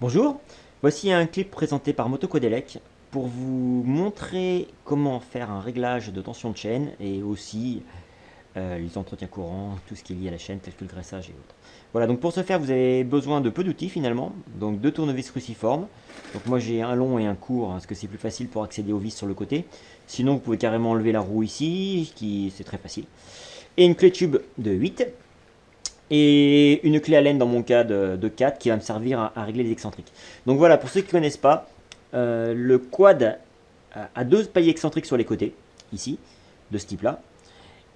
Bonjour, voici un clip présenté par Motocodelec pour vous montrer comment faire un réglage de tension de chaîne et aussi les entretiens courants, tout ce qui est lié à la chaîne tel que le graissage et autres. Voilà, donc pour ce faire vous avez besoin de peu d'outils finalement, donc deux tournevis cruciformes. Donc moi j'ai un long et un court parce que c'est plus facile pour accéder aux vis sur le côté. Sinon vous pouvez carrément enlever la roue ici, c'est très facile. Et une clé tube de 8 et une clé Allen dans mon cas de 4 qui va me servir à régler les excentriques. Donc voilà, pour ceux qui ne connaissent pas, le quad a deux paliers excentriques sur les côtés, ici, de ce type-là.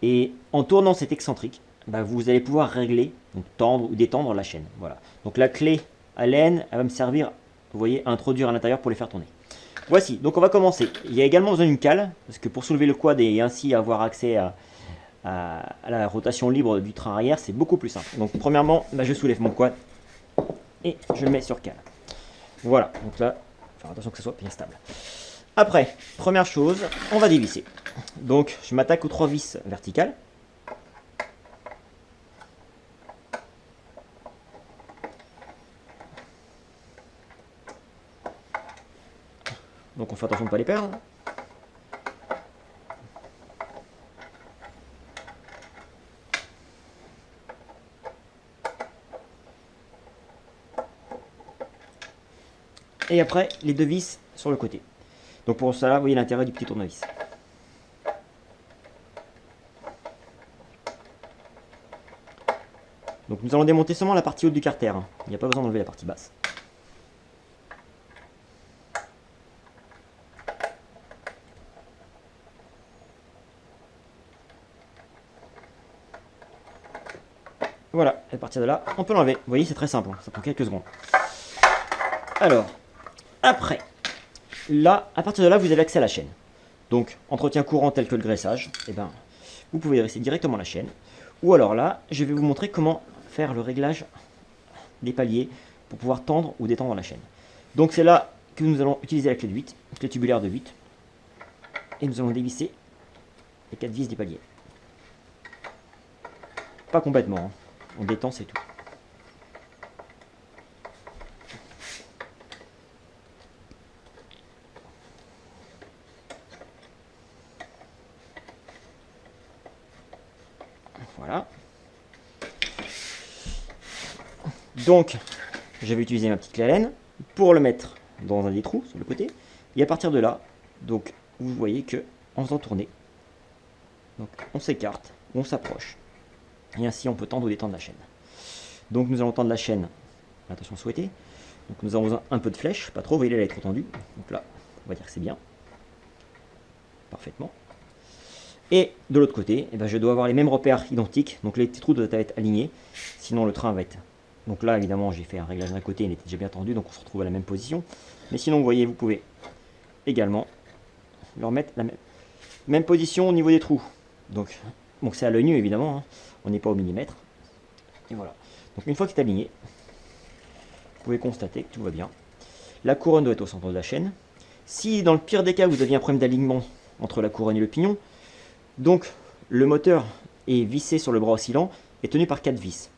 Et en tournant cet excentrique, bah, vous allez pouvoir régler, donc tendre ou détendre la chaîne. Voilà. Donc la clé Allen, elle va me servir, vous voyez, à introduire à l'intérieur pour les faire tourner. Voici, donc on va commencer. Il y a également besoin d'une cale, parce que pour soulever le quad et ainsi avoir accès à la rotation libre du train arrière, c'est beaucoup plus simple. Donc premièrement, bah, je soulève mon quad et je le mets sur cale. Voilà, donc là, faire attention que ce soit bien stable. Après, première chose, on va dévisser. Donc je m'attaque aux 3 vis verticales. Donc on fait attention de ne pas les perdre. Et après, les 2 vis sur le côté. Donc pour cela, vous voyez l'intérêt du petit tournevis. Donc nous allons démonter seulement la partie haute du carter. Il n'y a pas besoin d'enlever la partie basse. Voilà, à partir de là, on peut l'enlever. Vous voyez, c'est très simple, ça prend quelques secondes. Alors, après, là, à partir de là, vous avez accès à la chaîne. Donc, entretien courant tel que le graissage, eh ben, vous pouvez dresser directement la chaîne. Ou alors là, je vais vous montrer comment faire le réglage des paliers pour pouvoir tendre ou détendre la chaîne. Donc c'est là que nous allons utiliser la clé de 8, clé tubulaire de 8. Et nous allons dévisser les 4 vis des paliers. Pas complètement, hein. On détend, c'est tout. Voilà. Donc, je vais utiliser ma petite clé Allen pour le mettre dans un des trous sur le côté. Et à partir de là, donc, vous voyez que en faisant tourner, donc, on s'écarte, on s'approche. Et ainsi, on peut tendre ou détendre la chaîne. Donc, nous allons tendre la chaîne à l'attention souhaitée. Donc, nous avons un peu de flèche, pas trop, vous voyez, elle est trop tendue. Donc là, on va dire que c'est bien. Parfaitement. Et de l'autre côté, eh ben, je dois avoir les mêmes repères identiques. Donc les petits trous doivent être alignés. Sinon le train va être... Donc là évidemment j'ai fait un réglage d'un côté, il était déjà bien tendu. Donc on se retrouve à la même position. Mais sinon vous voyez, vous pouvez également leur mettre la même position au niveau des trous. Donc c'est à l'œil nu évidemment. On n'est pas au millimètre. Et voilà. Donc une fois que c'est aligné, vous pouvez constater que tout va bien. La couronne doit être au centre de la chaîne. Si dans le pire des cas vous aviez un problème d'alignement entre la couronne et le pignon, donc le moteur est vissé sur le bras oscillant et tenu par 4 vis.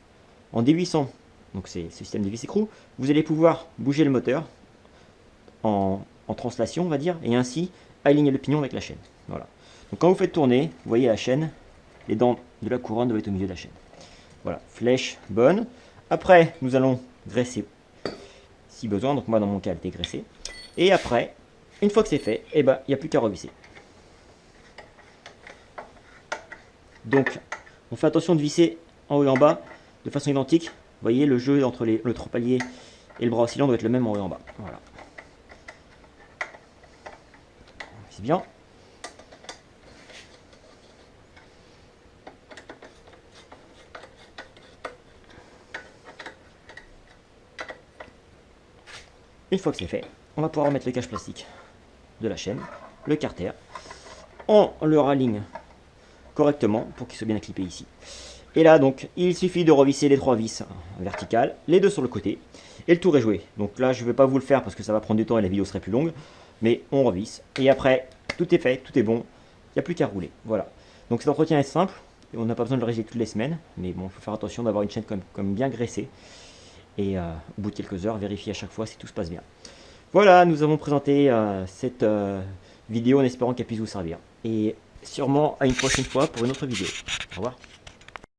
En dévissant, donc c'est ce système de vis écrou, vous allez pouvoir bouger le moteur en translation, on va dire, et ainsi aligner le pignon avec la chaîne. Voilà. Donc quand vous faites tourner, vous voyez la chaîne, les dents de la couronne doivent être au milieu de la chaîne. Voilà, flèche bonne. Après, nous allons graisser si besoin. Donc moi dans mon cas, elle était graissée. Et après, une fois que c'est fait, eh ben, il n'y a plus qu'à revisser. Donc, on fait attention de visser en haut et en bas de façon identique. Vous voyez, le jeu entre le palier et le bras oscillant doit être le même en haut et en bas. Voilà. C'est bien. Une fois que c'est fait, on va pouvoir remettre le cache plastique de la chaîne, le carter. On le raligne correctement pour qu'il soit bien clippé ici. Et là, donc, il suffit de revisser les 3 vis verticales, les 2 sur le côté, et le tour est joué. Donc là, je ne vais pas vous le faire parce que ça va prendre du temps et la vidéo serait plus longue, mais on revisse. Et après, tout est fait, tout est bon, il n'y a plus qu'à rouler. Voilà. Donc cet entretien est simple, on n'a pas besoin de le régler toutes les semaines, mais bon, il faut faire attention d'avoir une chaîne comme bien graissée. et au bout de quelques heures, vérifier à chaque fois si tout se passe bien. Voilà, nous avons présenté cette vidéo en espérant qu'elle puisse vous servir. Et sûrement à une prochaine fois pour une autre vidéo. Au revoir.